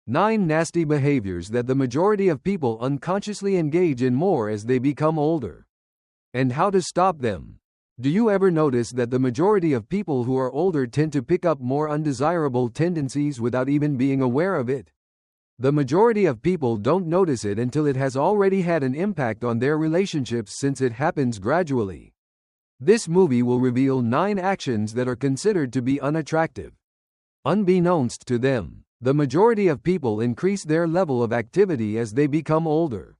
9 nasty behaviors that the majority of people unconsciously engage in more as they become older. And how to stop them. Do you ever notice that the majority of people who are older tend to pick up more undesirable tendencies without even being aware of it? The majority of people don't notice it until it has already had an impact on their relationships, since it happens gradually. This movie will reveal 9 actions that are considered to be unattractive. Unbeknownst to them, the majority of people increase their level of activity as they become older.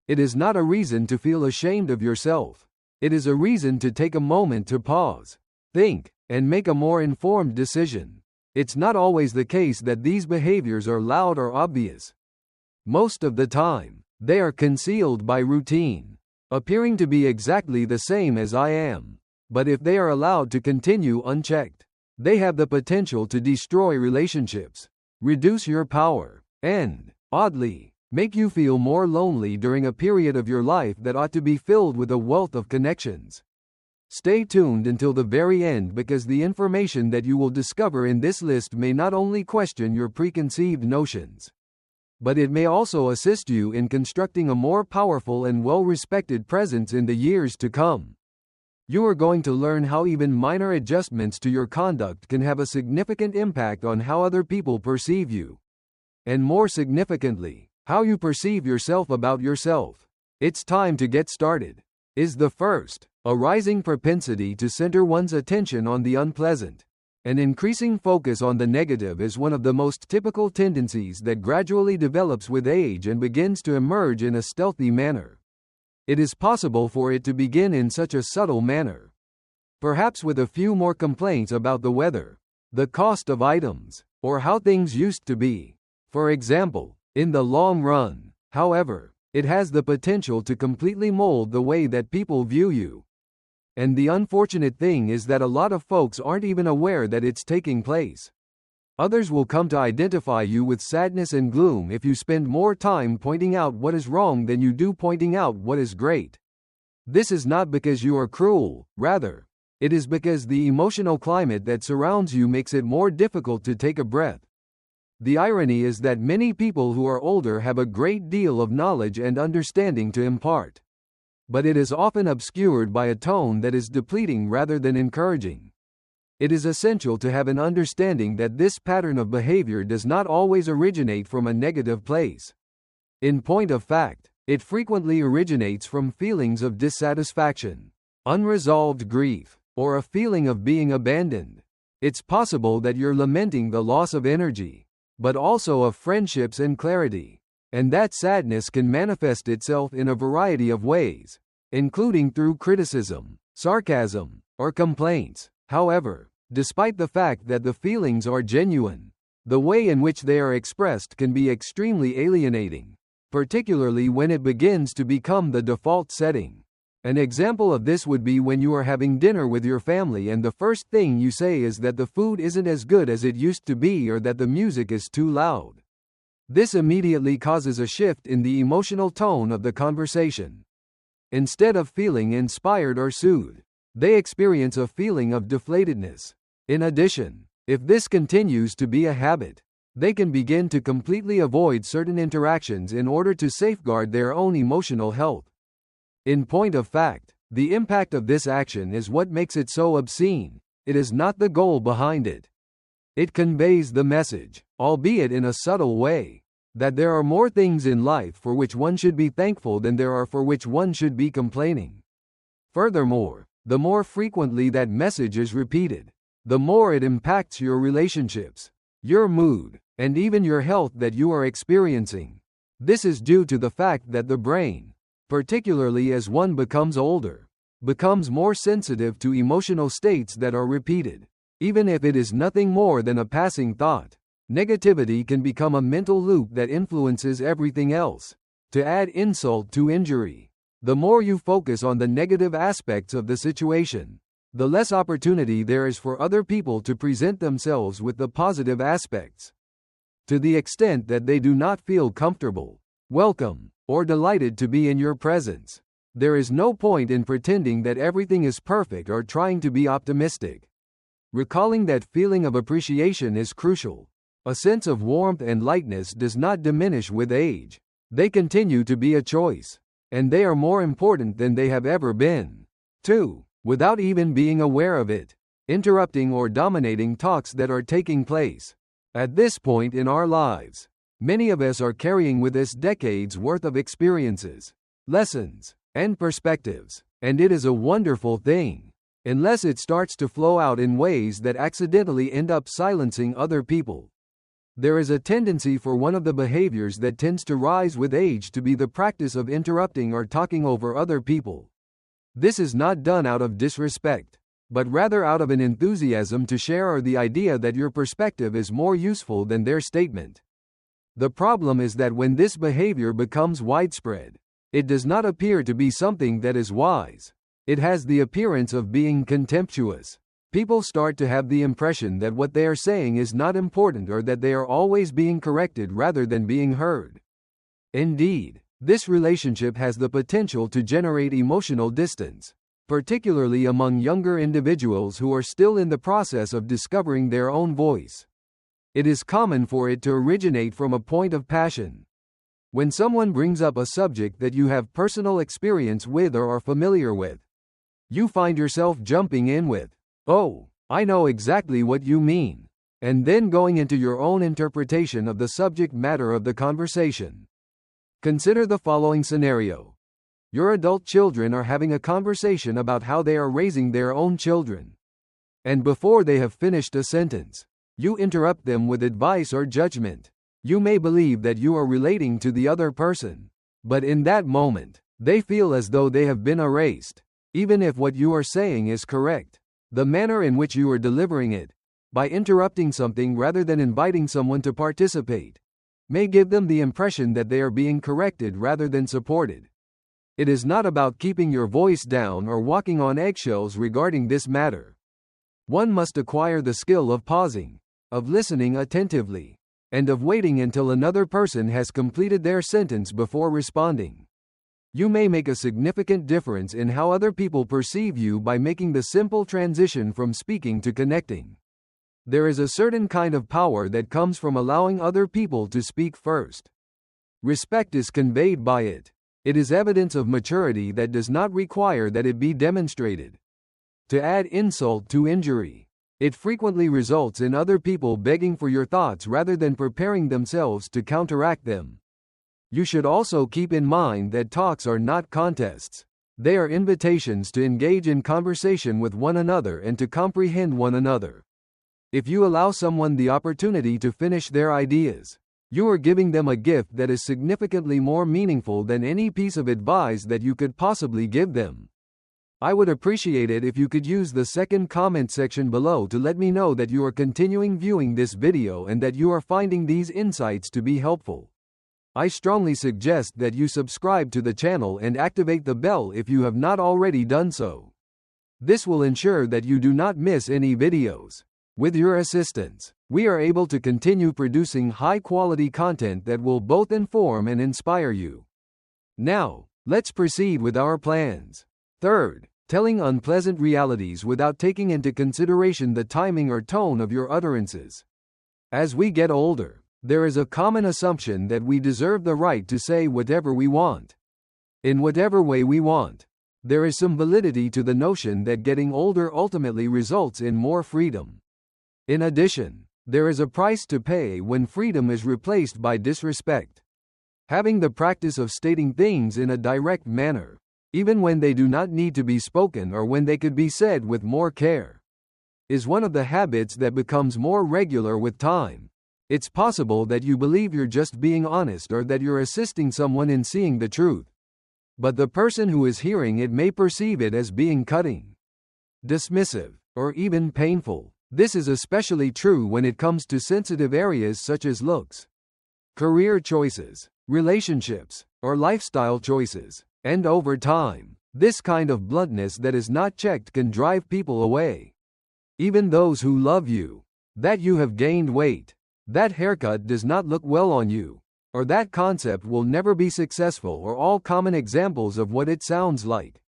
It is not a reason to feel ashamed of yourself. It is a reason to take a moment to pause, think, and make a more informed decision. It's not always the case that these behaviors are loud or obvious. Most of the time, they are concealed by routine, appearing to be exactly the same as I am. But if they are allowed to continue unchecked, they have the potential to destroy relationships, reduce your power, and, oddly, make you feel more lonely during a period of your life that ought to be filled with a wealth of connections. Stay tuned until the very end, because the information that you will discover in this list may not only question your preconceived notions, but it may also assist you in constructing a more powerful and well-respected presence in the years to come. You are going to learn how even minor adjustments to your conduct can have a significant impact on how other people perceive you. And more significantly, how you perceive yourself about yourself. It's time to get started. Is the first, a rising propensity to center one's attention on the unpleasant. An increasing focus on the negative is one of the most typical tendencies that gradually develops with age and begins to emerge in a stealthy manner. It is possible for it to begin in such a subtle manner. Perhaps with a few more complaints about the weather, the cost of items, or how things used to be. For example, in the long run, however, it has the potential to completely mold the way that people view you. And the unfortunate thing is that a lot of folks aren't even aware that it's taking place. Others will come to identify you with sadness and gloom if you spend more time pointing out what is wrong than you do pointing out what is great. This is not because you are cruel, rather, it is because the emotional climate that surrounds you makes it more difficult to take a breath. The irony is that many people who are older have a great deal of knowledge and understanding to impart. But it is often obscured by a tone that is depleting rather than encouraging. It is essential to have an understanding that this pattern of behavior does not always originate from a negative place. In point of fact, it frequently originates from feelings of dissatisfaction, unresolved grief, or a feeling of being abandoned. It's possible that you're lamenting the loss of energy, but also of friendships and clarity. And that sadness can manifest itself in a variety of ways, including through criticism, sarcasm, or complaints. However, despite the fact that the feelings are genuine, the way in which they are expressed can be extremely alienating, particularly when it begins to become the default setting. An example of this would be when you are having dinner with your family and the first thing you say is that the food isn't as good as it used to be or that the music is too loud. This immediately causes a shift in the emotional tone of the conversation. Instead of feeling inspired or soothed, they experience a feeling of deflatedness. In addition, if this continues to be a habit, they can begin to completely avoid certain interactions in order to safeguard their own emotional health. In point of fact, the impact of this action is what makes it so obscene. It is not the goal behind it. It conveys the message, albeit in a subtle way, that there are more things in life for which one should be thankful than there are for which one should be complaining. Furthermore, the more frequently that message is repeated, the more it impacts your relationships, your mood, and even your health that you are experiencing. This is due to the fact that the brain, particularly as one becomes older, becomes more sensitive to emotional states that are repeated. Even if it is nothing more than a passing thought, negativity can become a mental loop that influences everything else. To add insult to injury, the more you focus on the negative aspects of the situation, the less opportunity there is for other people to present themselves with the positive aspects. To the extent that they do not feel comfortable, welcome, or delighted to be in your presence, there is no point in pretending that everything is perfect or trying to be optimistic. Recalling that feeling of appreciation is crucial. A sense of warmth and lightness does not diminish with age. They continue to be a choice. And they are more important than they have ever been. 2. Without even being aware of it. Interrupting or dominating talks that are taking place. At this point in our lives, many of us are carrying with us decades worth of experiences, lessons, and perspectives, and it is a wonderful thing, unless it starts to flow out in ways that accidentally end up silencing other people. There is a tendency for one of the behaviors that tends to rise with age to be the practice of interrupting or talking over other people. This is not done out of disrespect, but rather out of an enthusiasm to share or the idea that your perspective is more useful than their statement. The problem is that when this behavior becomes widespread, it does not appear to be something that is wise. It has the appearance of being contemptuous. People start to have the impression that what they are saying is not important or that they are always being corrected rather than being heard. Indeed, this relationship has the potential to generate emotional distance, particularly among younger individuals who are still in the process of discovering their own voice. It is common for it to originate from a point of passion. When someone brings up a subject that you have personal experience with or are familiar with, you find yourself jumping in with, "Oh, I know exactly what you mean," and then going into your own interpretation of the subject matter of the conversation. Consider the following scenario. Your adult children are having a conversation about how they are raising their own children. And before they have finished a sentence, you interrupt them with advice or judgment. You may believe that you are relating to the other person, but in that moment, they feel as though they have been erased, even if what you are saying is correct. The manner in which you are delivering it, by interrupting something rather than inviting someone to participate, may give them the impression that they are being corrected rather than supported. It is not about keeping your voice down or walking on eggshells regarding this matter. One must acquire the skill of pausing, of listening attentively, and of waiting until another person has completed their sentence before responding. You may make a significant difference in how other people perceive you by making the simple transition from speaking to connecting. There is a certain kind of power that comes from allowing other people to speak first. Respect is conveyed by it. It is evidence of maturity that does not require that it be demonstrated. To add insult to injury, it frequently results in other people begging for your thoughts rather than preparing themselves to counteract them. You should also keep in mind that talks are not contests. They are invitations to engage in conversation with one another and to comprehend one another. If you allow someone the opportunity to finish their ideas, you are giving them a gift that is significantly more meaningful than any piece of advice that you could possibly give them. I would appreciate it if you could use the second comment section below to let me know that you are continuing viewing this video and that you are finding these insights to be helpful. I strongly suggest that you subscribe to the channel and activate the bell if you have not already done so. This will ensure that you do not miss any videos. With your assistance, we are able to continue producing high-quality content that will both inform and inspire you. Now, let's proceed with our plans. Third, telling unpleasant realities without taking into consideration the timing or tone of your utterances. As we get older, there is a common assumption that we deserve the right to say whatever we want, in whatever way we want. There is some validity to the notion that getting older ultimately results in more freedom. In addition, there is a price to pay when freedom is replaced by disrespect. Having the practice of stating things in a direct manner, even when they do not need to be spoken or when they could be said with more care, is one of the habits that becomes more regular with time. It's possible that you believe you're just being honest or that you're assisting someone in seeing the truth, but the person who is hearing it may perceive it as being cutting, dismissive, or even painful. This is especially true when it comes to sensitive areas such as looks, career choices, relationships, or lifestyle choices. And over time, this kind of bluntness that is not checked can drive people away. Even those who love you. That you have gained weight, that haircut does not look well on you, or that concept will never be successful are all common examples of what it sounds like.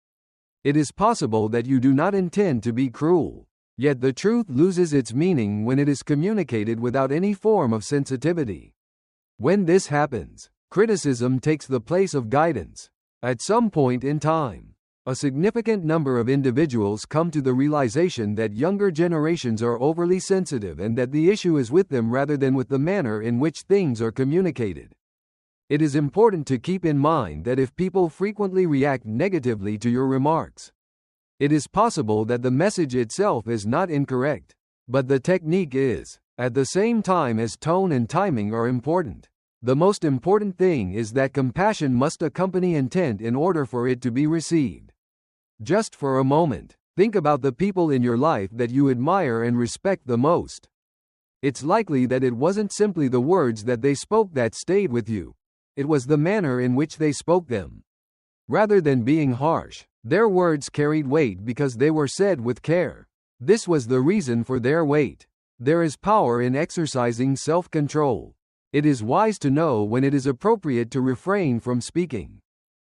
It is possible that you do not intend to be cruel. Yet the truth loses its meaning when it is communicated without any form of sensitivity. When this happens, criticism takes the place of guidance. At some point in time, a significant number of individuals come to the realization that younger generations are overly sensitive and that the issue is with them rather than with the manner in which things are communicated. It is important to keep in mind that if people frequently react negatively to your remarks, it is possible that the message itself is not incorrect, but the technique is. At the same time as tone and timing are important, the most important thing is that compassion must accompany intent in order for it to be received. Just for a moment, think about the people in your life that you admire and respect the most. It's likely that it wasn't simply the words that they spoke that stayed with you. It was the manner in which they spoke them. Rather than being harsh, their words carried weight because they were said with care. This was the reason for their weight. There is power in exercising self-control. It is wise to know when it is appropriate to refrain from speaking.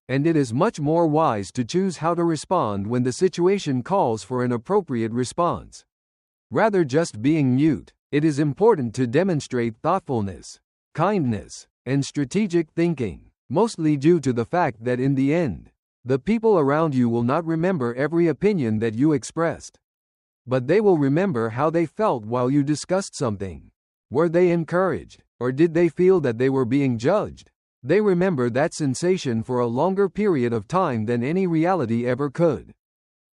And it is much more wise to choose how to respond when the situation calls for an appropriate response. Rather just being mute, it is important to demonstrate thoughtfulness, kindness, and strategic thinking, mostly due to the fact that in the end, the people around you will not remember every opinion that you expressed. But they will remember how they felt while you discussed something. Were they encouraged, or did they feel that they were being judged? They remember that sensation for a longer period of time than any reality ever could.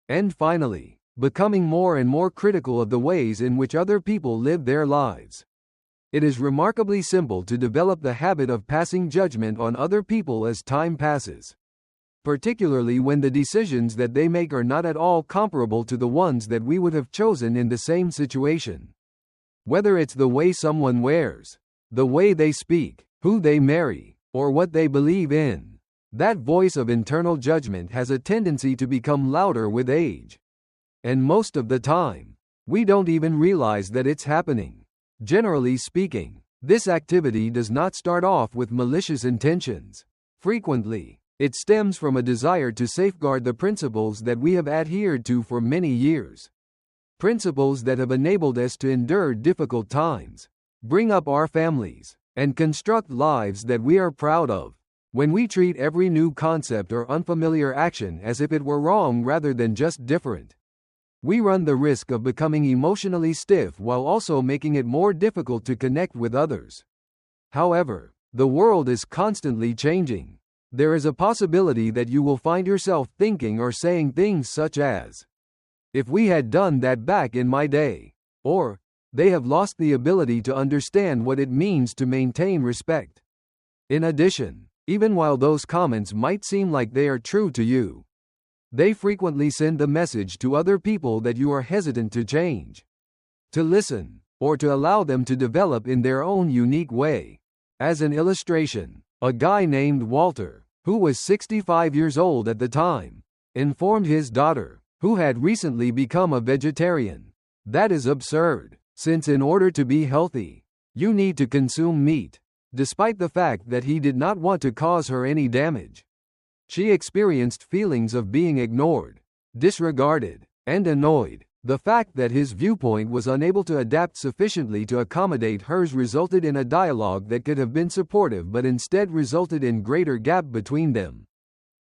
And finally, becoming more and more critical of the ways in which other people live their lives. It is remarkably simple to develop the habit of passing judgment on other people as time passes, particularly when the decisions that they make are not at all comparable to the ones that we would have chosen in the same situation. Whether it's the way someone wears, the way they speak, who they marry, or what they believe in, that voice of internal judgment has a tendency to become louder with age. And most of the time, we don't even realize that it's happening. Generally speaking, this activity does not start off with malicious intentions. Frequently, it stems from a desire to safeguard the principles that we have adhered to for many years. Principles that have enabled us to endure difficult times, bring up our families, and construct lives that we are proud of. When we treat every new concept or unfamiliar action as if it were wrong rather than just different, we run the risk of becoming emotionally stiff while also making it more difficult to connect with others. However, the world is constantly changing. There is a possibility that you will find yourself thinking or saying things such as, "If we had done that back in my day," or, "They have lost the ability to understand what it means to maintain respect." In addition, even while those comments might seem like they are true to you, they frequently send the message to other people that you are hesitant to change, to listen, or to allow them to develop in their own unique way. As an illustration, a guy named Walter, who was 65 years old at the time, informed his daughter, who had recently become a vegetarian, "That is absurd, since in order to be healthy, you need to consume meat," despite the fact that he did not want to cause her any damage. She experienced feelings of being ignored, disregarded, and annoyed. The fact that his viewpoint was unable to adapt sufficiently to accommodate hers resulted in a dialogue that could have been supportive but instead resulted in greater gap between them.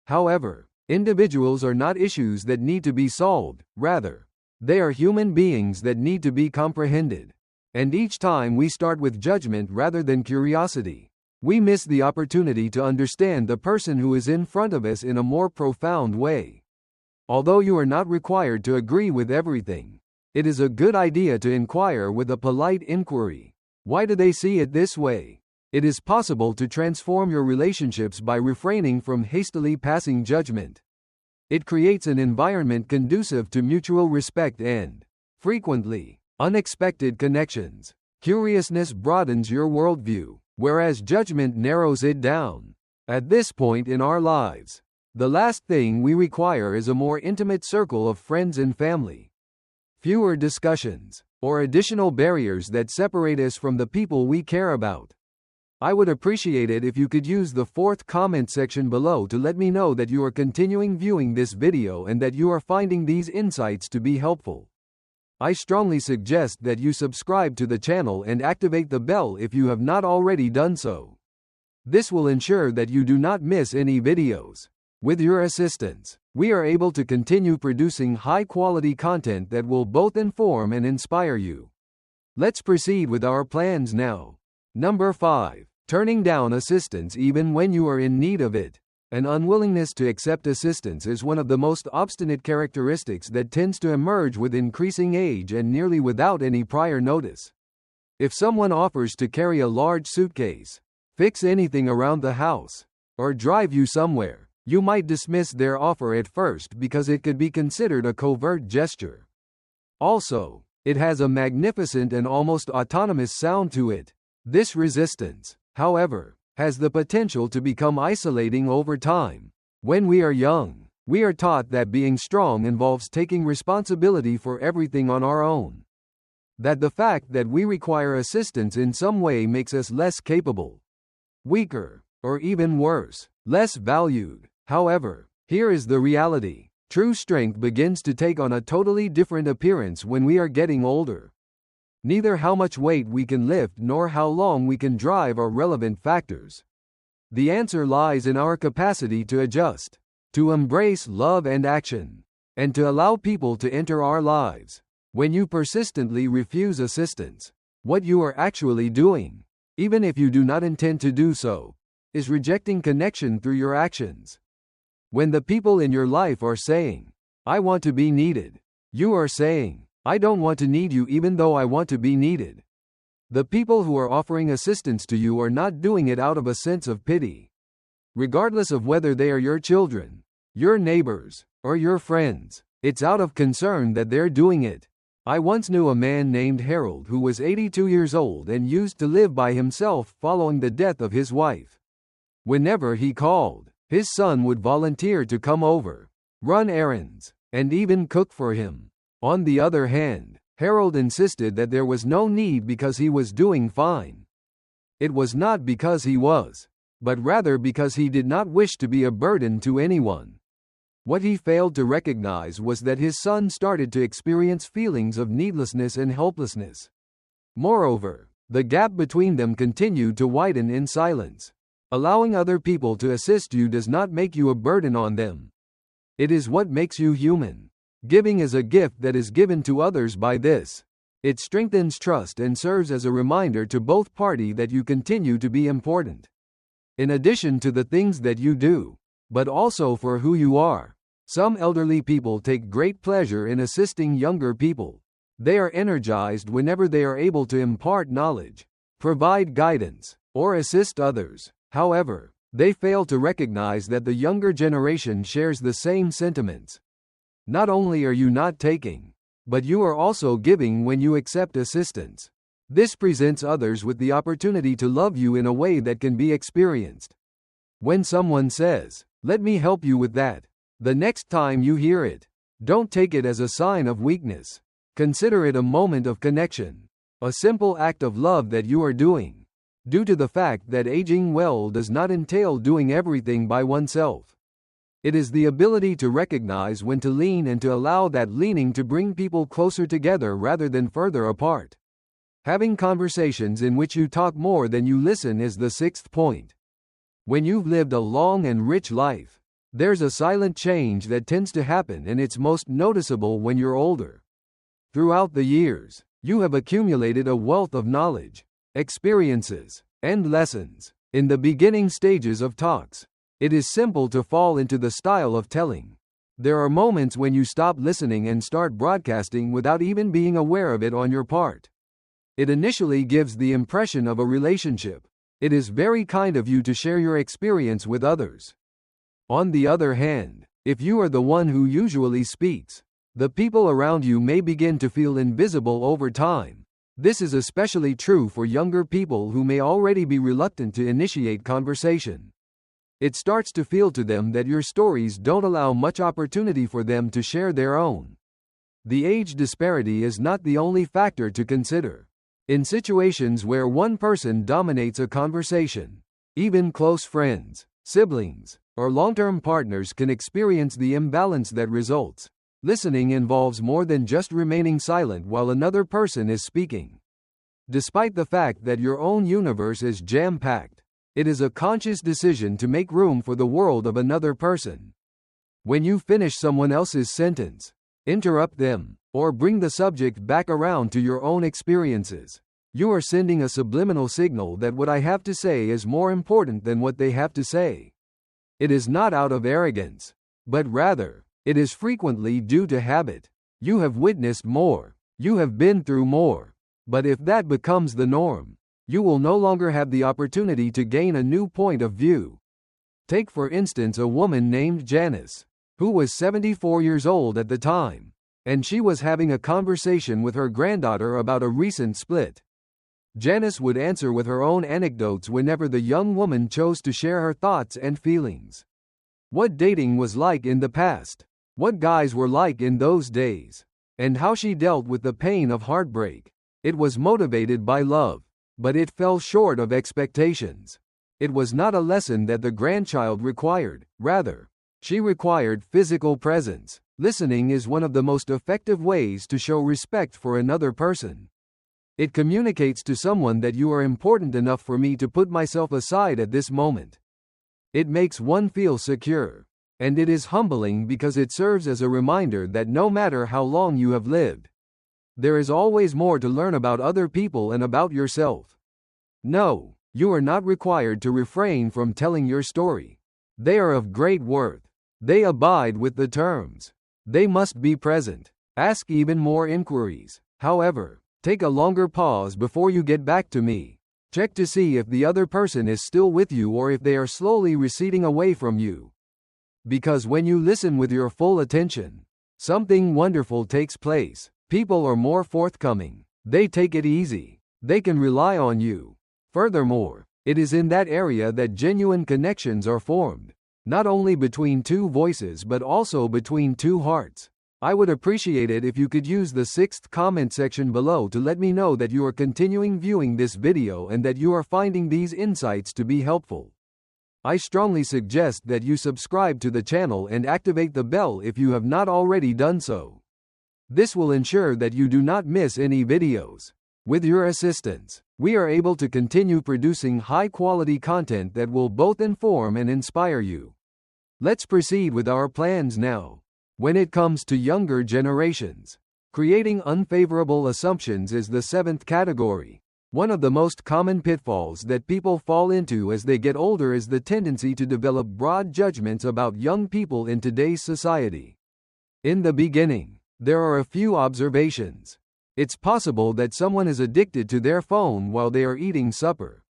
However, individuals are not issues that need to be solved, rather, they are human beings that need to be comprehended. And each time we start with judgment rather than curiosity, we miss the opportunity to understand the person who is in front of us in a more profound way. Although you are not required to agree with everything, it is a good idea to inquire with a polite inquiry. Why do they see it this way? It is possible to transform your relationships by refraining from hastily passing judgment. It creates an environment conducive to mutual respect and, frequently, unexpected connections. Curiousness broadens your worldview, whereas judgment narrows it down. At this point in our lives, the last thing we require is a more intimate circle of friends and family. Fewer discussions, or additional barriers that separate us from the people we care about. I would appreciate it if you could use the fourth comment section below to let me know that you are continuing viewing this video and that you are finding these insights to be helpful. I strongly suggest that you subscribe to the channel and activate the bell if you have not already done so. This will ensure that you do not miss any videos. With your assistance, we are able to continue producing high-quality content that will both inform and inspire you. Let's proceed with our plans now. Number 5. Turning down assistance even when you are in need of it. An unwillingness to accept assistance is one of the most obstinate characteristics that tends to emerge with increasing age and nearly without any prior notice. If someone offers to carry a large suitcase, fix anything around the house, or drive you somewhere, you might dismiss their offer at first because it could be considered a covert gesture. Also, it has a magnificent and almost autonomous sound to it. This resistance, however, has the potential to become isolating over time. When we are young, we are taught that being strong involves taking responsibility for everything on our own. That the fact that we require assistance in some way makes us less capable, weaker, or even worse, less valued. However, here is the reality. True strength begins to take on a totally different appearance when we are getting older. Neither how much weight we can lift nor how long we can drive are relevant factors. The answer lies in our capacity to adjust, to embrace love and action, and to allow people to enter our lives. When you persistently refuse assistance, what you are actually doing, even if you do not intend to do so, is rejecting connection through your actions. When the people in your life are saying, "I want to be needed," you are saying, "I don't want to need you even though I want to be needed." The people who are offering assistance to you are not doing it out of a sense of pity. Regardless of whether they are your children, your neighbors, or your friends, it's out of concern that they're doing it. I once knew a man named Harold who was 82 years old and used to live by himself following the death of his wife. Whenever he called, his son would volunteer to come over, run errands, and even cook for him. On the other hand, Harold insisted that there was no need because he was doing fine. It was not because he was, but rather because he did not wish to be a burden to anyone. What he failed to recognize was that his son started to experience feelings of needlessness and helplessness. Moreover, the gap between them continued to widen in silence. Allowing other people to assist you does not make you a burden on them. It is what makes you human. Giving is a gift that is given to others by this. It strengthens trust and serves as a reminder to both parties that you continue to be important. In addition to the things that you do, but also for who you are. Some elderly people take great pleasure in assisting younger people. They are energized whenever they are able to impart knowledge, provide guidance, or assist others. However, they fail to recognize that the younger generation shares the same sentiments. Not only are you not taking, but you are also giving when you accept assistance. This presents others with the opportunity to love you in a way that can be experienced. When someone says, "Let me help you with that," the next time you hear it, don't take it as a sign of weakness. Consider it a moment of connection, a simple act of love that you are doing. Due to the fact that aging well does not entail doing everything by oneself. It is the ability to recognize when to lean and to allow that leaning to bring people closer together rather than further apart. Having conversations in which you talk more than you listen is the 6th point. When you've lived a long and rich life, there's a silent change that tends to happen, and it's most noticeable when you're older. Throughout the years, you have accumulated a wealth of knowledge, experiences, and lessons. In the beginning stages of talks, it is simple to fall into the style of telling. There are moments when you stop listening and start broadcasting without even being aware of it on your part. It initially gives the impression of a relationship. It is very kind of you to share your experience with others. On the other hand, if you are the one who usually speaks, the people around you may begin to feel invisible over time. This is especially true for younger people who may already be reluctant to initiate conversation. It starts to feel to them that your stories don't allow much opportunity for them to share their own. The age disparity is not the only factor to consider. In situations where one person dominates a conversation, even close friends, siblings, or long-term partners can experience the imbalance that results. Listening involves more than just remaining silent while another person is speaking. Despite the fact that your own universe is jam-packed, it is a conscious decision to make room for the world of another person. When you finish someone else's sentence, interrupt them, or bring the subject back around to your own experiences, you are sending a subliminal signal that what I have to say is more important than what they have to say. It is not out of arrogance, but rather, it is frequently due to habit. You have witnessed more, you have been through more, but if that becomes the norm, you will no longer have the opportunity to gain a new point of view. Take for instance a woman named Janice, who was 74 years old at the time, and she was having a conversation with her granddaughter about a recent split. Janice would answer with her own anecdotes whenever the young woman chose to share her thoughts and feelings. What dating was like in the past, what guys were like in those days, and how she dealt with the pain of heartbreak. It was motivated by love, but it fell short of expectations. It was not a lesson that the grandchild required, rather, she required physical presence. Listening is one of the most effective ways to show respect for another person. It communicates to someone that you are important enough for me to put myself aside at this moment. It makes one feel secure, and it is humbling because it serves as a reminder that no matter how long you have lived, there is always more to learn about other people and about yourself. No, you are not required to refrain from telling your story. They are of great worth. They abide with the terms. They must be present. Ask even more inquiries. However, take a longer pause before you get back to me. Check to see if the other person is still with you or if they are slowly receding away from you. Because when you listen with your full attention, something wonderful takes place. People are more forthcoming. They take it easy. They can rely on you. Furthermore, it is in that area that genuine connections are formed, not only between two voices but also between two hearts. I would appreciate it if you could use the 6th comment section below to let me know that you are continuing viewing this video and that you are finding these insights to be helpful. I strongly suggest that you subscribe to the channel and activate the bell if you have not already done so. This will ensure that you do not miss any videos. With your assistance, we are able to continue producing high-quality content that will both inform and inspire you. Let's proceed with our plans now. When it comes to younger generations, creating unfavorable assumptions is the 7th category. One of the most common pitfalls that people fall into as they get older is the tendency to develop broad judgments about young people in today's society. In the beginning, there are a few observations. It's possible that someone is addicted to their phone while they are eating supper,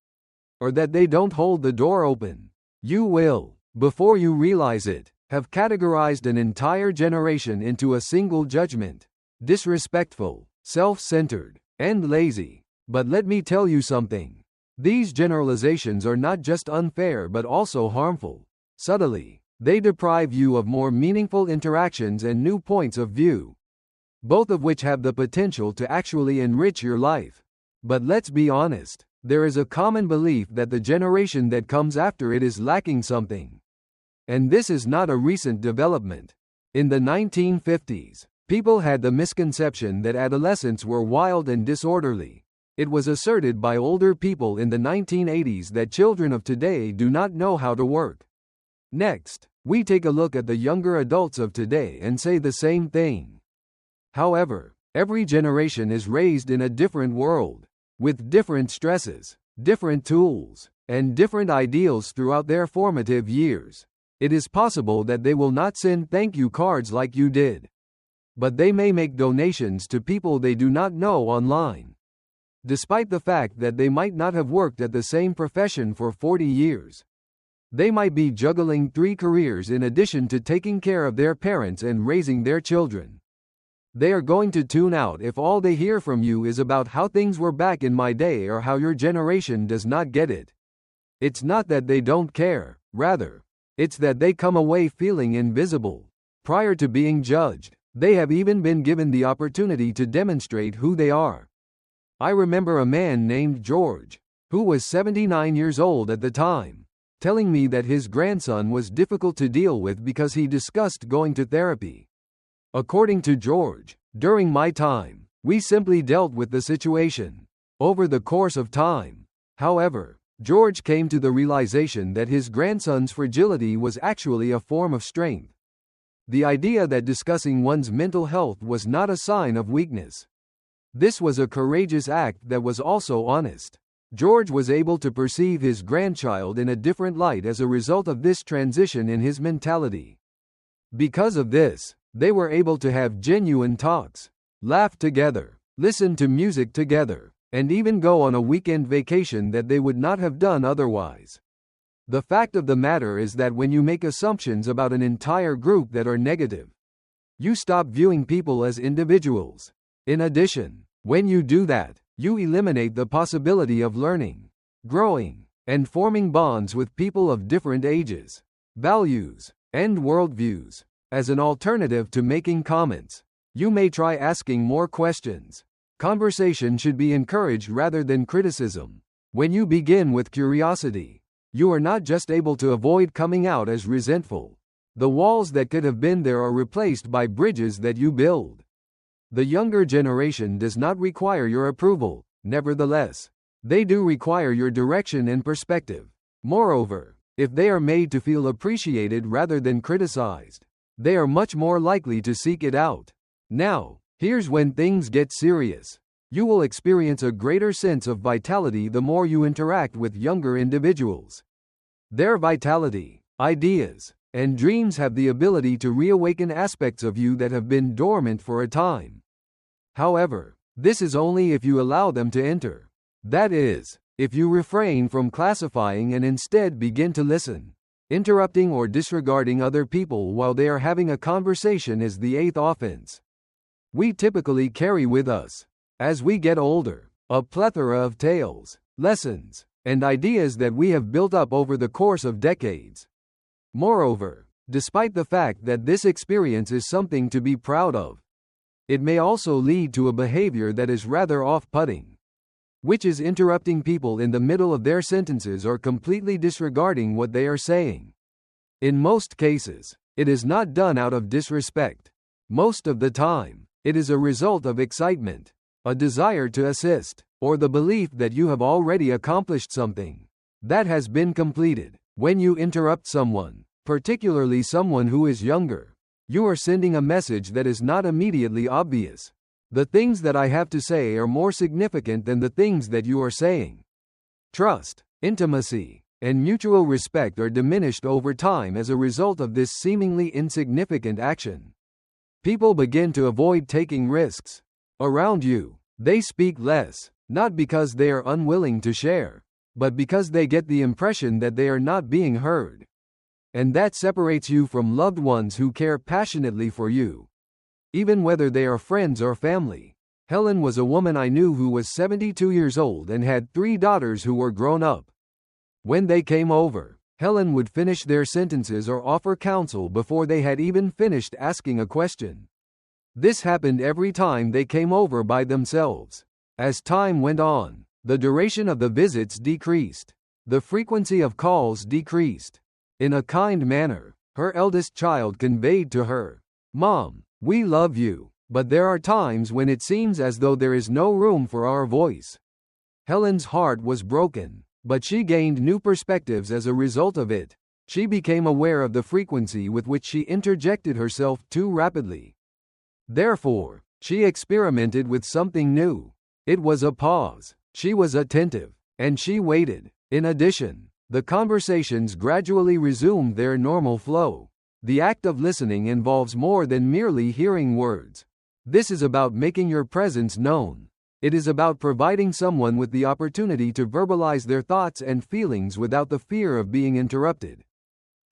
or that they don't hold the door open. You will, before you realize it, have categorized an entire generation into a single judgment: disrespectful, self-centered, and lazy. But let me tell you something. These generalizations are not just unfair but also harmful. Subtly, they deprive you of more meaningful interactions and new points of view, both of which have the potential to actually enrich your life. But let's be honest, there is a common belief that the generation that comes after it is lacking something. And this is not a recent development. In the 1950s, people had the misconception that adolescents were wild and disorderly. It was asserted by older people in the 1980s that children of today do not know how to work. Next, we take a look at the younger adults of today and say the same thing. However, every generation is raised in a different world, with different stresses, different tools, and different ideals throughout their formative years. It is possible that they will not send thank you cards like you did, but they may make donations to people they do not know online. Despite the fact that they might not have worked at the same profession for 40 years, they might be juggling 3 careers in addition to taking care of their parents and raising their children. They are going to tune out if all they hear from you is about how things were back in my day or how your generation does not get it. It's not that they don't care, rather, it's that they come away feeling invisible. Prior to being judged, they have even been given the opportunity to demonstrate who they are. I remember a man named George, who was 79 years old at the time, telling me that his grandson was difficult to deal with because he discussed going to therapy. According to George, during my time, we simply dealt with the situation. Over the course of time, however, George came to the realization that his grandson's fragility was actually a form of strength. The idea that discussing one's mental health was not a sign of weakness. This was a courageous act that was also honest. George was able to perceive his grandchild in a different light as a result of this transition in his mentality. Because of this, they were able to have genuine talks, laugh together, listen to music together, and even go on a weekend vacation that they would not have done otherwise. The fact of the matter is that when you make assumptions about an entire group that are negative, you stop viewing people as individuals. In addition, when you do that, you eliminate the possibility of learning, growing, and forming bonds with people of different ages, values, and worldviews. As an alternative to making comments, you may try asking more questions. Conversation should be encouraged rather than criticism. When you begin with curiosity, you are not just able to avoid coming out as resentful. The walls that could have been there are replaced by bridges that you build. The younger generation does not require your approval, nevertheless, they do require your direction and perspective. Moreover, if they are made to feel appreciated rather than criticized, they are much more likely to seek it out. Now, here's when things get serious. You will experience a greater sense of vitality the more you interact with younger individuals. Their vitality, ideas, and dreams have the ability to reawaken aspects of you that have been dormant for a time. However, this is only if you allow them to enter. That is, if you refrain from classifying and instead begin to listen. Interrupting or disregarding other people while they are having a conversation is the eighth offense. We typically carry with us, as we get older, a plethora of tales, lessons, and ideas that we have built up over the course of decades. Moreover, despite the fact that this experience is something to be proud of, it may also lead to a behavior that is rather off-putting, which is interrupting people in the middle of their sentences or completely disregarding what they are saying. In most cases, it is not done out of disrespect. Most of the time, it is a result of excitement, a desire to assist, or the belief that you have already accomplished something that has been completed. When you interrupt someone, particularly someone who is younger, you are sending a message that is not immediately obvious. The things that I have to say are more significant than the things that you are saying. Trust, intimacy, and mutual respect are diminished over time as a result of this seemingly insignificant action. People begin to avoid taking risks. Around you, they speak less, not because they are unwilling to share, but because they get the impression that they are not being heard. And that separates you from loved ones who care passionately for you, even whether they are friends or family. Helen was a woman I knew who was 72 years old and had 3 daughters who were grown up. When they came over, Helen would finish their sentences or offer counsel before they had even finished asking a question. This happened every time they came over by themselves. As time went on, the duration of the visits decreased. The frequency of calls decreased. In a kind manner, her eldest child conveyed to her, "Mom, we love you, but there are times when it seems as though there is no room for our voice." Helen's heart was broken, but she gained new perspectives as a result of it. She became aware of the frequency with which she interjected herself too rapidly. Therefore, she experimented with something new. It was a pause. She was attentive, and she waited. In addition, the conversations gradually resumed their normal flow. The act of listening involves more than merely hearing words. This is about making your presence known. It is about providing someone with the opportunity to verbalize their thoughts and feelings without the fear of being interrupted,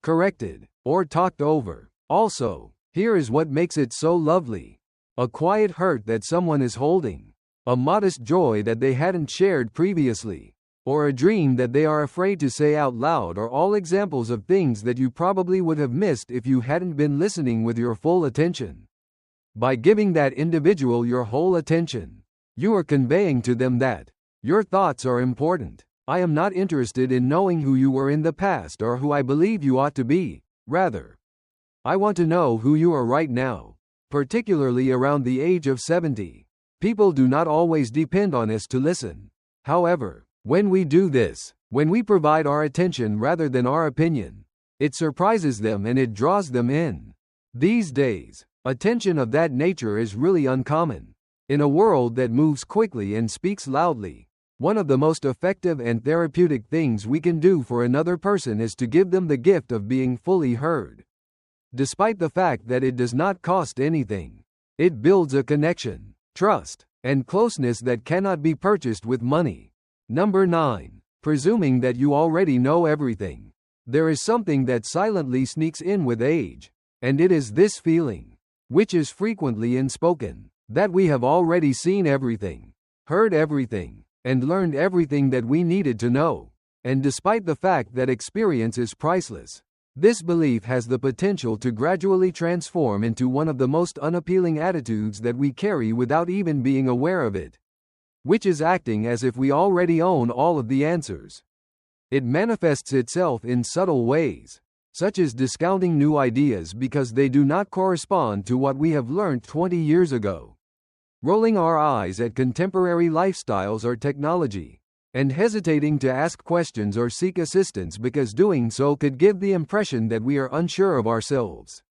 corrected, or talked over. Also, here is what makes it so lovely. A quiet hurt that someone is holding, a modest joy that they hadn't shared previously, or a dream that they are afraid to say out loud are all examples of things that you probably would have missed if you hadn't been listening with your full attention. By giving that individual your whole attention, you are conveying to them that your thoughts are important. I am not interested in knowing who you were in the past or who I believe you ought to be. Rather, I want to know who you are right now. particularly around the age of 70. People do not always depend on us to listen. However, when we do this, when we provide our attention rather than our opinion, it surprises them and it draws them in. These days, attention of that nature is really uncommon. In a world that moves quickly and speaks loudly, one of the most effective and therapeutic things we can do for another person is to give them the gift of being fully heard. Despite the fact that it does not cost anything, it builds a connection, trust, and closeness that cannot be purchased with money. Number 9. Presuming that you already know everything. There is something that silently sneaks in with age, and it is this feeling, which is frequently unspoken, that we have already seen everything, heard everything, and learned everything that we needed to know. And despite the fact that experience is priceless, this belief has the potential to gradually transform into one of the most unappealing attitudes that we carry without even being aware of it, which is acting as if we already own all of the answers. It manifests itself in subtle ways, such as discounting new ideas because they do not correspond to what we have learned 20 years ago, rolling our eyes at contemporary lifestyles or technology, and hesitating to ask questions or seek assistance because doing so could give the impression that we are unsure of ourselves.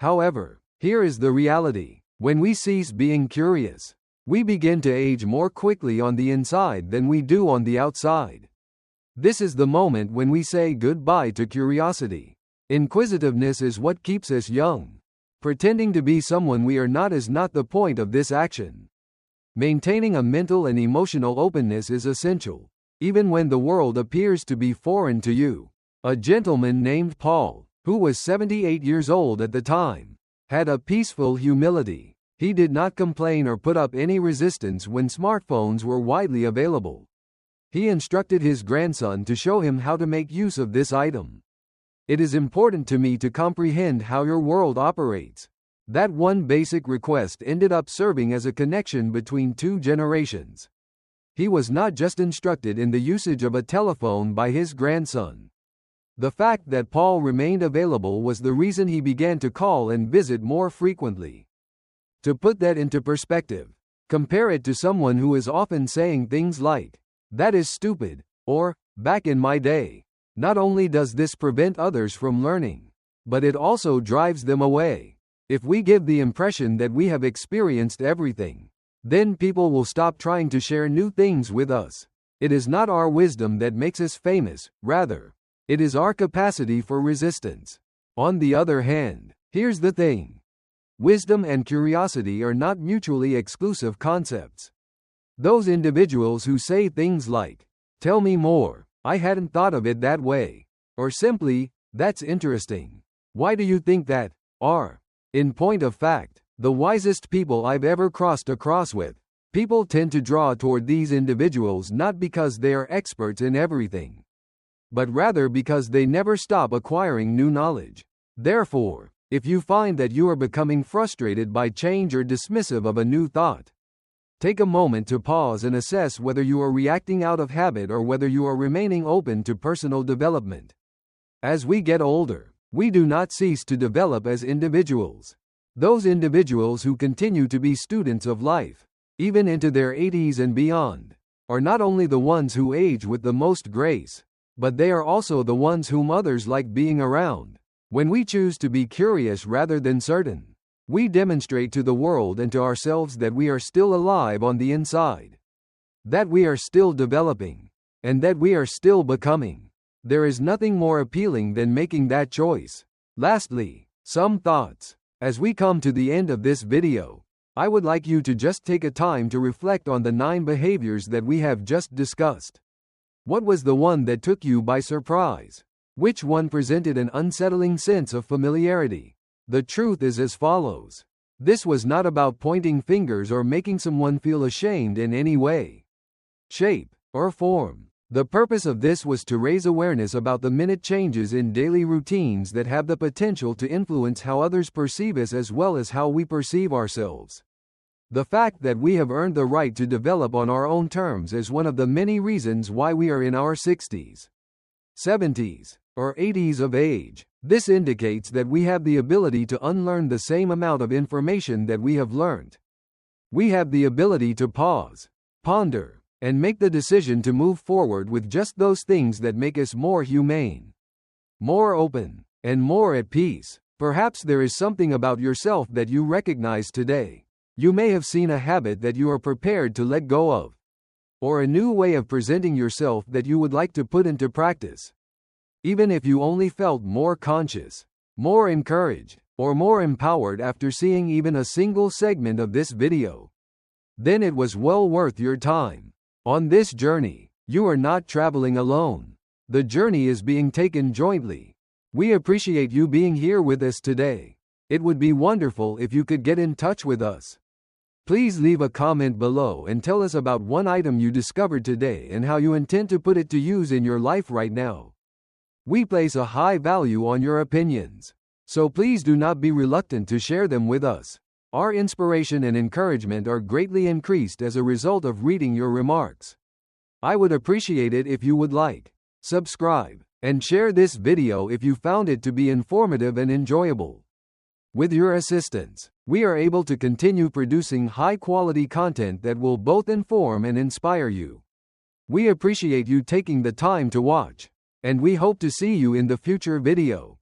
However, here is the reality. When we cease being curious, we begin to age more quickly on the inside than we do on the outside. This is the moment when we say goodbye to curiosity. Inquisitiveness is what keeps us young. Pretending to be someone we are not is not the point of this action. Maintaining a mental and emotional openness is essential, even when the world appears to be foreign to you. A gentleman named Paul, who was 78 years old at the time, had a peaceful humility. He did not complain or put up any resistance when smartphones were widely available. He instructed his grandson to show him how to make use of this item. It is important to me to comprehend how your world operates. That one basic request ended up serving as a connection between two generations. He was not just instructed in the usage of a telephone by his grandson. The fact that Paul remained available was the reason he began to call and visit more frequently. To put that into perspective, compare it to someone who is often saying things like, "That is stupid," or, "Back in my day." Not only does this prevent others from learning, but it also drives them away. If we give the impression that we have experienced everything, then people will stop trying to share new things with us. It is not our wisdom that makes us famous, rather, it is our capacity for resistance. On the other hand, here's the thing. Wisdom and curiosity are not mutually exclusive concepts. Those individuals who say things like, "Tell me more, I hadn't thought of it that way," or simply, "That's interesting. Why do you think that?" are, in point of fact, the wisest people I've ever crossed across with. People tend to draw toward these individuals not because they are experts in everything, but rather because they never stop acquiring new knowledge. Therefore, if you find that you are becoming frustrated by change or dismissive of a new thought, take a moment to pause and assess whether you are reacting out of habit or whether you are remaining open to personal development. As we get older, we do not cease to develop as individuals. Those individuals who continue to be students of life, even into their 80s and beyond, are not only the ones who age with the most grace, but they are also the ones whom others like being around. When we choose to be curious rather than certain, we demonstrate to the world and to ourselves that we are still alive on the inside, that we are still developing, and that we are still becoming. There is nothing more appealing than making that choice. Lastly, some thoughts. As we come to the end of this video, I would like you to just take a time to reflect on the 9 behaviors that we have just discussed. What was the one that took you by surprise? Which one presented an unsettling sense of familiarity? The truth is as follows. This was not about pointing fingers or making someone feel ashamed in any way, shape, or form. The purpose of this was to raise awareness about the minute changes in daily routines that have the potential to influence how others perceive us as well as how we perceive ourselves. The fact that we have earned the right to develop on our own terms is one of the many reasons why we are in our 60s, 70s, or 80s of age. This indicates that we have the ability to unlearn the same amount of information that we have learned. We have the ability to pause, ponder, and make the decision to move forward with just those things that make us more humane, more open, and more at peace. Perhaps there is something about yourself that you recognize today. You may have seen a habit that you are prepared to let go of, or a new way of presenting yourself that you would like to put into practice. Even if you only felt more conscious, more encouraged, or more empowered after seeing even a single segment of this video, then it was well worth your time. On this journey, you are not traveling alone. The journey is being taken jointly. We appreciate you being here with us today. It would be wonderful if you could get in touch with us. Please leave a comment below and tell us about one item you discovered today and how you intend to put it to use in your life right now. We place a high value on your opinions, so please do not be reluctant to share them with us. Our inspiration and encouragement are greatly increased as a result of reading your remarks. I would appreciate it if you would like, subscribe, and share this video if you found it to be informative and enjoyable. With your assistance, we are able to continue producing high-quality content that will both inform and inspire you. We appreciate you taking the time to watch, and we hope to see you in the future video.